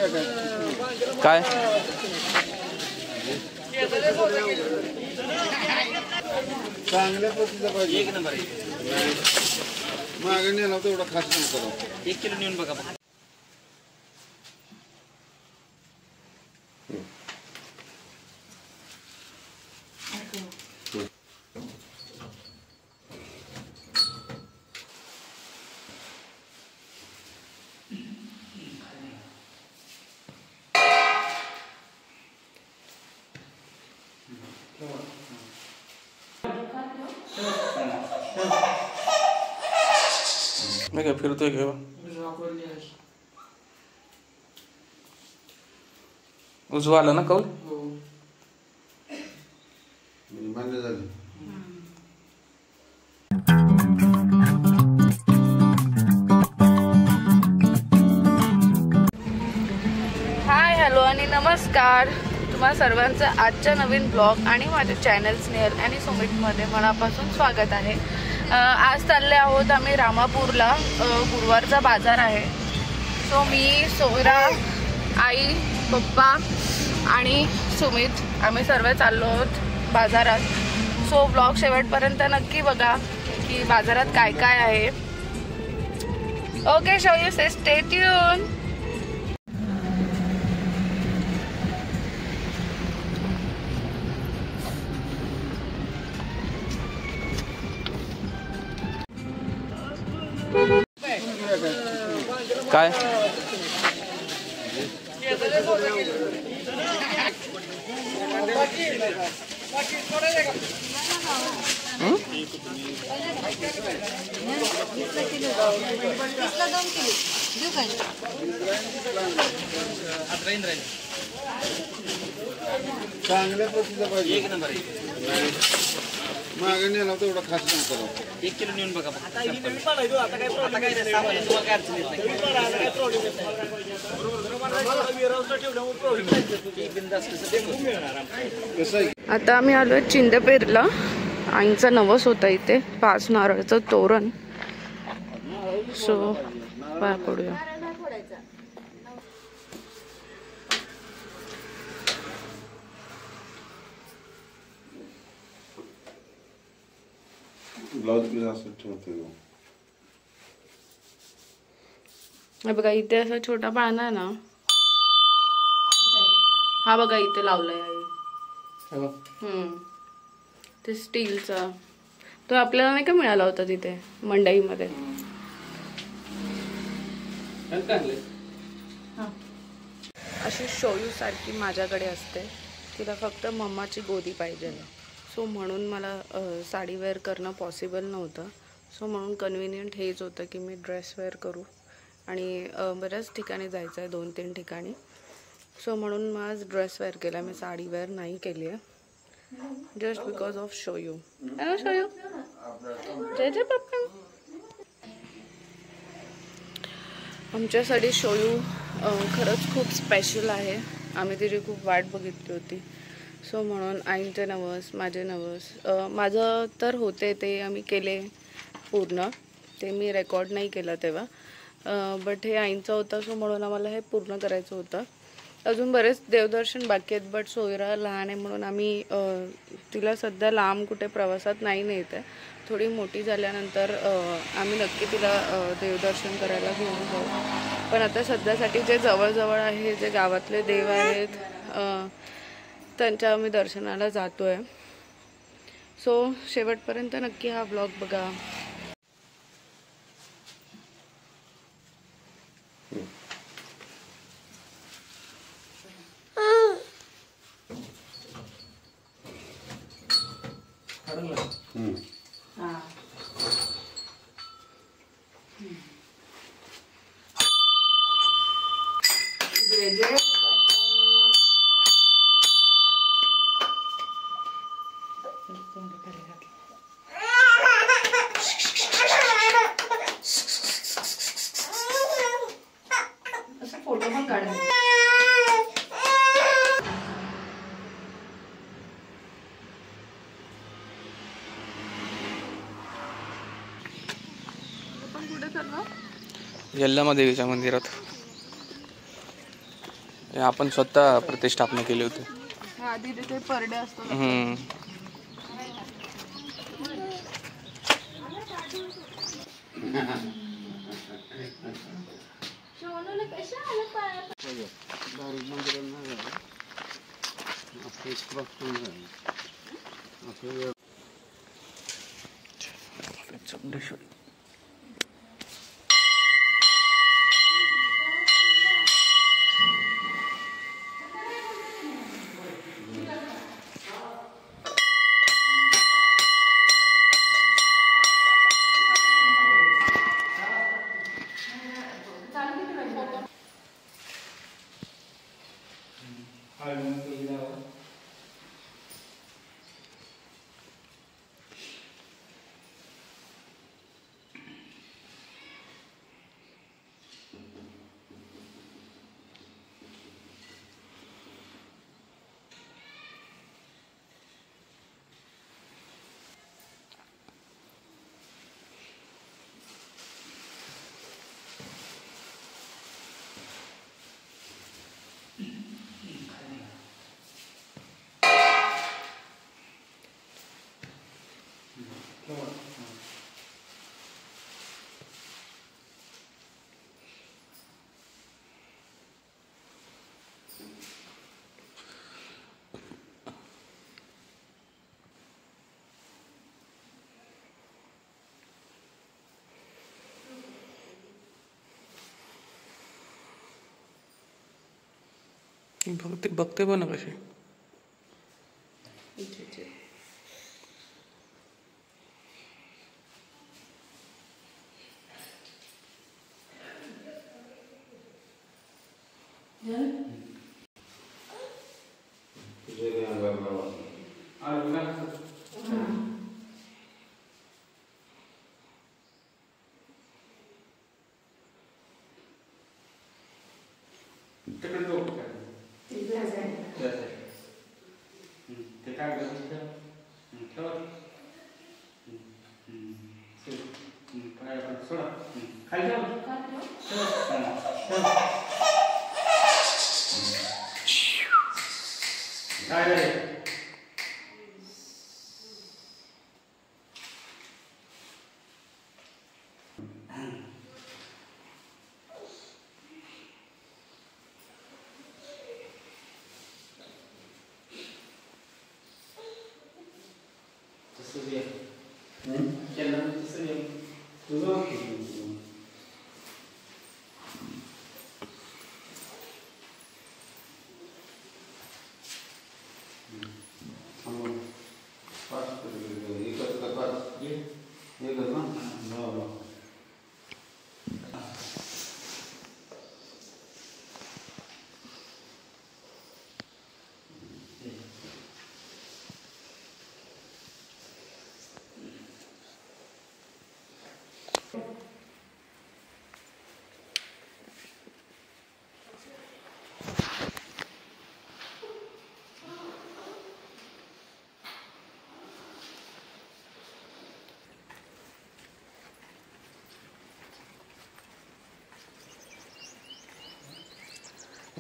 काय चांगल्या पद्धतीचा पाहिजे, एक नंबर मागे नेला तेवढा खास नव्हता. 1 किलो नेऊन बघा. मी काय फिरतोय घेऊ उजवा आला ना कौल. मान्य झालं. हाय हॅलो आणि नमस्कार. तुम्हा सर्वांचं आजच्या नवीन ब्लॉग आणि माझ्या चॅनल स्नेहल आणि सुमितमध्ये मनापासून स्वागत आहे. आज चालले आहोत आम्ही रामापूरला. गुरुवारचा बाजार आहे. सो मी, सोयरा, आई, पप्पा आणि सुमित आम्ही सर्व चाललो आहोत बाजारात. सो ब्लॉग शेवटपर्यंत नक्की बघा की बाजारात काय काय आहे. Okay, show you, stay tune. काय चांगल्या पद्धतीचा पाहिजे, एक नंबर मागे नेला तेवढा खास नव्हता. 1 किलो नेऊन बघा. आता आम्ही आलोय चिंदपेरला. आईंचा नवस होता इथे, 5 नारळाचं तोरण. सो पाया पडूया. ब्लाउज पीस असं ठेवतो. बघा इथे असा छोटा पाळणा आहे ना, हा बघा इथे लावलाय आई. ते स्टीलचा, तो आपल्याला नाही का मिळाला होता तिथे मंडईमध्ये. अशी शोयू सारखी माझ्याकडे असते. तिला फक्त मम्माची गोदी पाहिजे. सो म्हणून मला साडी वेअर करणं पॉसिबल नव्हतं. सो म्हणून कन्व्हिनियंट हेच होतं की मी ड्रेस वेअर करू. आणि बऱ्याच ठिकाणी जायचं आहे, 2-3 ठिकाणी. सो म्हणून मग आज ड्रेस वेअर केला. मी साडी वेअर नाही केली आहे, जस्ट बिकॉज ऑफ शोयू. हॅलो शोयू, जय जय पप्पा. आमच्यासाठी शोयू खरंच खूप स्पेशल आहे. आम्ही तिची खूप वाट बघितली होती. सो म्हणून आईंचे नवस, माझे नवस, माझं तर होते ते आम्ही केले पूर्ण. ते मी रेकॉर्ड नाही केलं तेव्हा, बट हे आईंचं होतं. सो म्हणून आम्हाला हे पूर्ण करायचं होतं. अजून बरेच देवदर्शन बाकी आहेत, बट सोयरा लहान आहे म्हणून आम्ही तिला सध्या लांब कुठे प्रवासात नाही नेत आहे. थोडी मोठी झाल्यानंतर आम्ही नक्की तिला देवदर्शन करायला घेऊन जाऊ. पण आता सध्यासाठी जे जवळजवळ आहे, जे गावातले देव आहेत, त्यांच्या आम्ही दर्शनाला जातो आहे. सो शेवटपर्यंत नक्की हा ब्लॉग बघा. फोटो पण काढा. यल्लमा देवीच्या मंदिरात. हे आपण स्वतः प्रतिष्ठापना केली होती. हा आधी तिथे परडे असतो. चौंडेश्वरी बघते पण कशी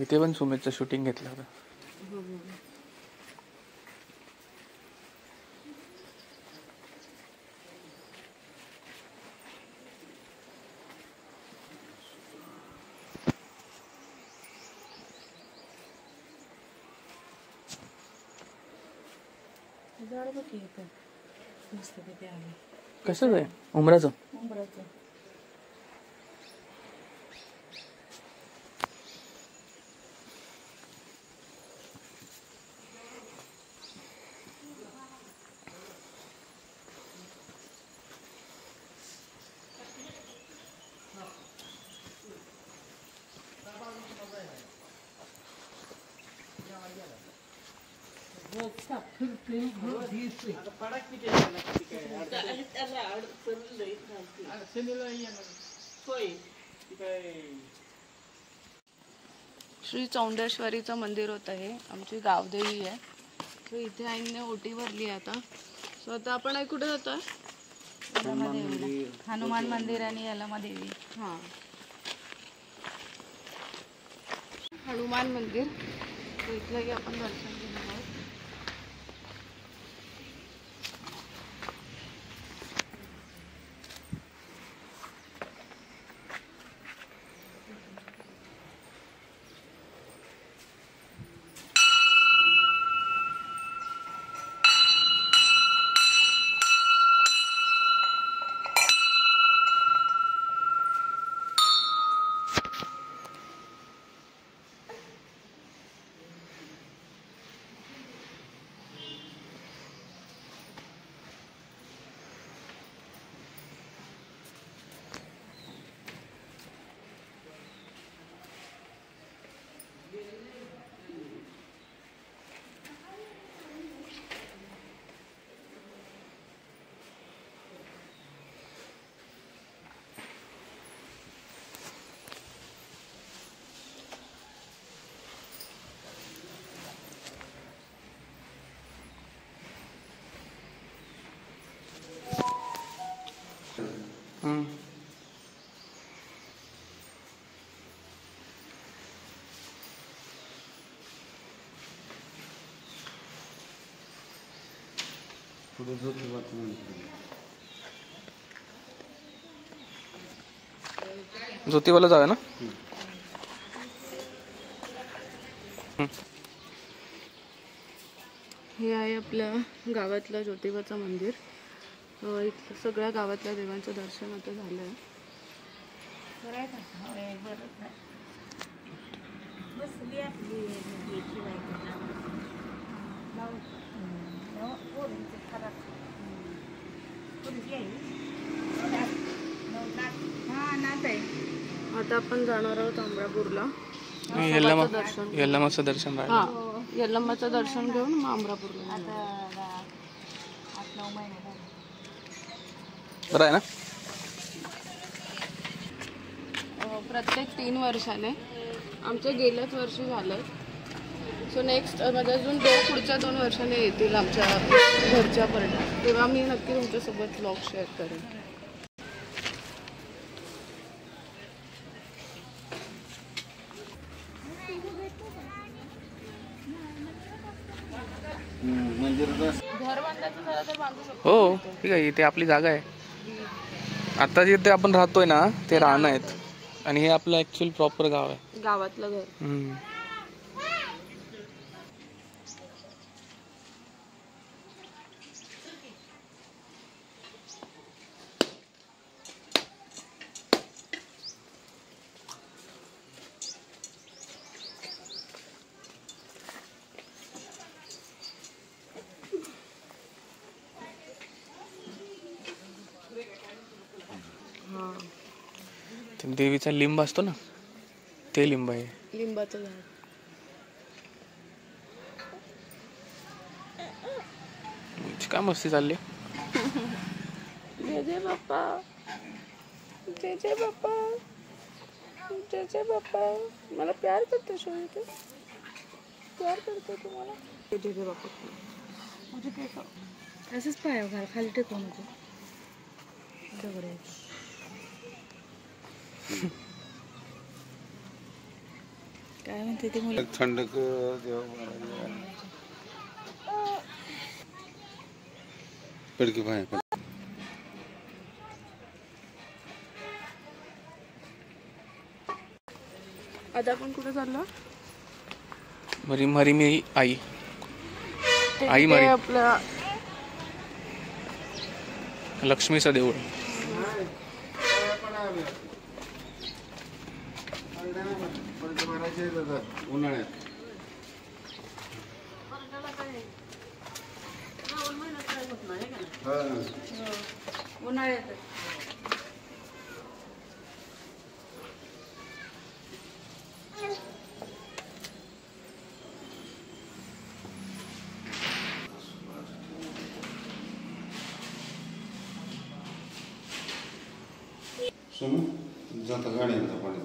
इथे पण सुमितचं शूटिंग घेतलं होतं. कसं आहे उमराचं श्री चौंडेश्वरीचं मंदिर होतं हे आमची गावदेवी आहे. सो इथे आईने ओटी भरली आहे आता. सो आता आपण कुठे जातोय? हनुमान मंदिर आणि यलमा देवी. हां हनुमान मंदिर, तर इथलंही आपण दर्शन घेणार आहोत. पुढे ज्योतिबाचं मंदिर. ज्योतिबाला जाऊया ना. हे आहे आपल्या गावातलं ज्योतिबाचं मंदिर. इथलं सगळ्या गावातल्या देवांचं दर्शन आता झालं आहे. आता आपण जाणार आहोत अमरापूरला. यल्लमाचं दर्शन राहिलं. हा, यल्लम्माचं दर्शन घेऊन मग अमरापूरला. बरं आहे ना. प्रत्येक 3 वर्षाने, आमचं गेल्याच वर्षी झालं. सो नेक्स्ट म्हणजे अजून पुढच्या 2 वर्षाने येतील आमच्या घरच्या पर्यंत, तेव्हा मी नक्की तुमच्यासोबत व्लॉग शेअर करेन. घर बांधायचं झालं तर बांधू शकतो. हो ठीक आहे, इथे आपली जागा आहे. आता जिथे आपण राहतोय ना ते राहणं आहेत आणि हे आपलं ऍक्च्युअल प्रॉपर गाव आहे, गावातलं घर. देवीचा लिंब असतो ना, ते लिंब आहे. लिंबाचं झाड. काय मस्ती चालली. जय जय बाप्पा, जय जय बाप्पा, जय जय बाप्पा. मला प्यार करतो शोधी, तू प्यार करतो तुम्हाला. जय जय बाप्पा. मुझे काय असंच पाय घाल खाली टेकवून नको. काय म्हणते ते मुलं. थंड पडकी पाय. आता आपण कुठे चाललो. मरी मरी मी आई आई मरी. आपलं लक्ष्मीचं देऊळ. उन्हाळ्यात उन्हाळ्यात जाता गाडी पाणी.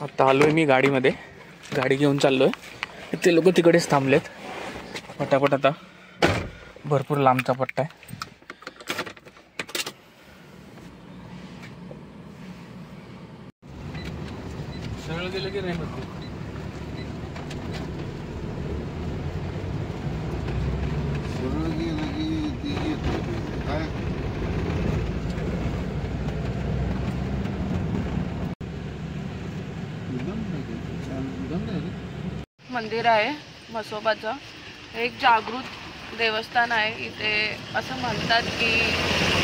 आता आलोय मी गाडीमध्ये, गाडी घेऊन चाललोय. ते लोक तिकडेच थांबलेत. पटापट आता भरपूर लांबचा पट्टा आहे. सरळ गेलं की नाही बघ. सरळ गेलं की ते येतो काय. मंदिर आहे म्हसोबाचं. एक जागृत देवस्थान आहे. इथे असं म्हणतात की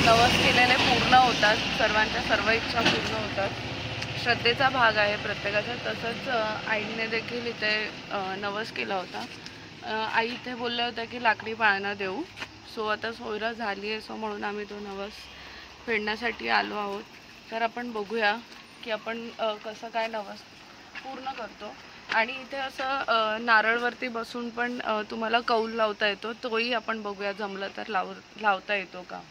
नवस केलेले पूर्ण होतात, सर्वांच्या सर्व इच्छा पूर्ण होतात. श्रद्धेचा भाग आहे प्रत्येकाचा. तसंच आईने देखील इथे नवस केला होता. आई इथे बोलल्या होत्या की लाकडी पाळणा देऊ. सो आता सोयरा झाली आहे, सो म्हणून आम्ही तो नवस फेडण्यासाठी आलो आहोत. तर आपण बघूया की आपण कसं काय नवस पूर्ण करतो. आणि इथे असं नारळवरती बसून पण तुम्हाला कौल लावता येतो. तोही आपण बघूया, जमलं तर लावता येतो का.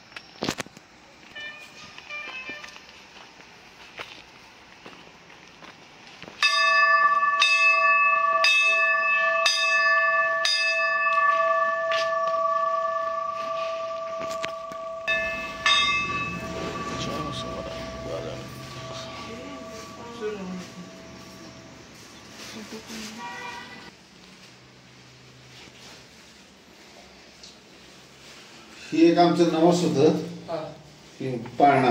ही एक आमचं नवस होतं की पाळणा.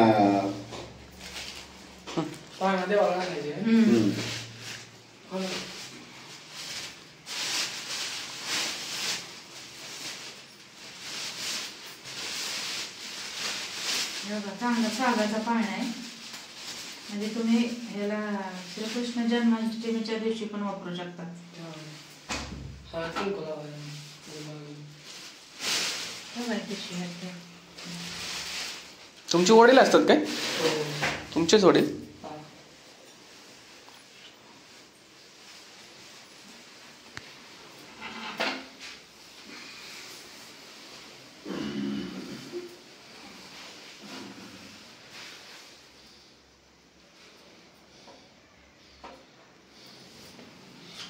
चांगला सागाचा पाळणा आहे. म्हणजे तुम्ही ह्याला श्रीकृष्ण जन्माष्टमीच्या दिवशी पण वापरू शकता. तुमचे वडील असतात काय? तुमचेच वडील?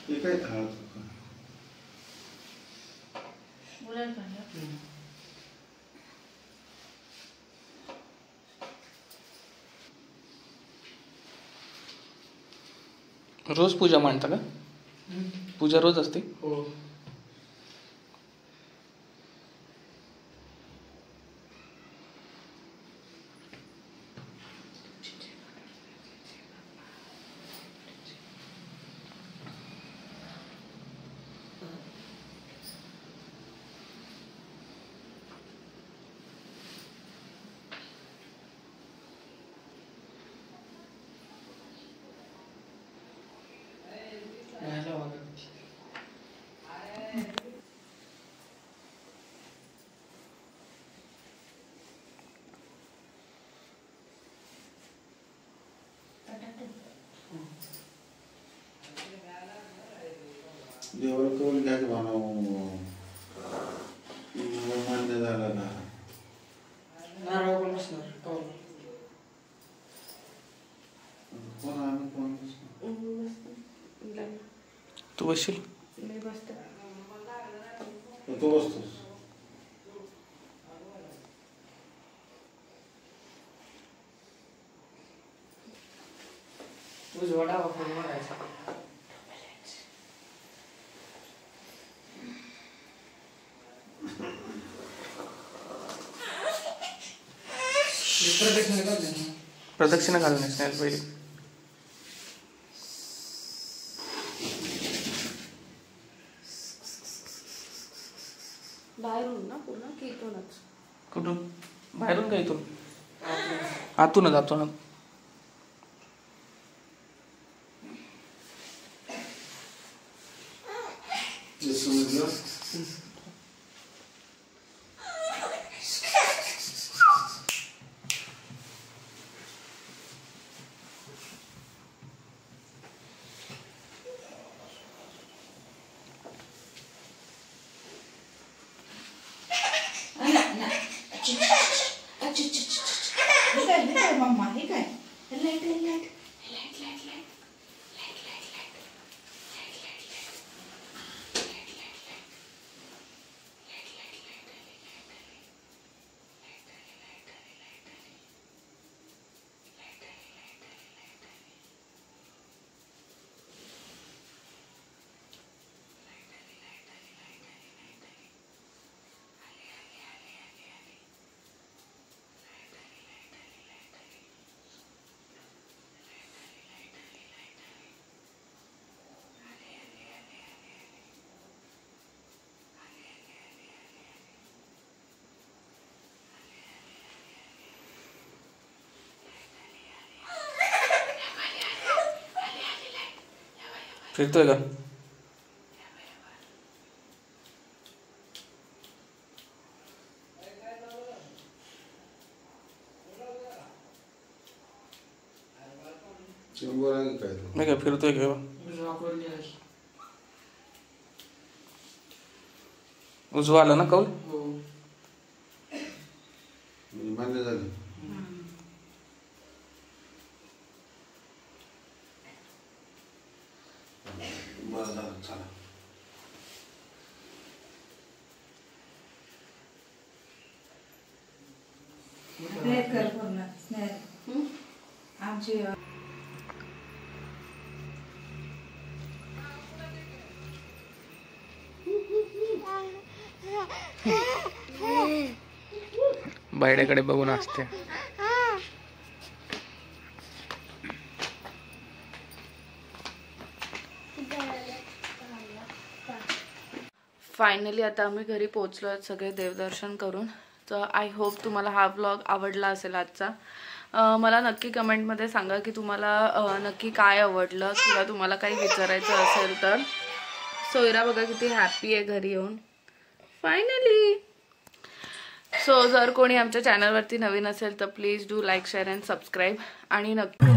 हे काय रोज पूजा मांडता का? पूजा रोज असते? हो. देवाला कौल घ्या की मान्य झालं ना. नारळ पण बसणार कौल. कोण आम्ही कोण तू बसशील? तू बसतोस. उजवा डावा फोन मारायचा. प्रदक्षिणा घालून नाही पहिले. बाहेरून ना पूर्ण की इथूनच? कुठून? बाहेरून का इथून? आतूनच आतून. मम्मा हे काय लाईट फिरतोय का? बोला की काय नाही का फिरतोय का? उजवा आला ना कौल? म्हणजे मान्य झाली. बरं झालं, चला. आमची बायड्याकडे बघून असते. फायनली आता आम्ही घरी पोहोचलो आहेत सगळे देवदर्शन करून. तर आय होप तुम्हाला हा व्लॉग आवडला असेल आजचा. मला नक्की कमेंटमध्ये सांगा की तुम्हाला नक्की काय आवडलं किंवा तुम्हाला काही विचारायचं असेल तर. सोयरा बघा किती हॅपी आहे घरी येऊन फायनली. सो जर कोणी आमच्या चॅनलवरती नवीन असेल तर please do like share and subscribe. आणि नक्की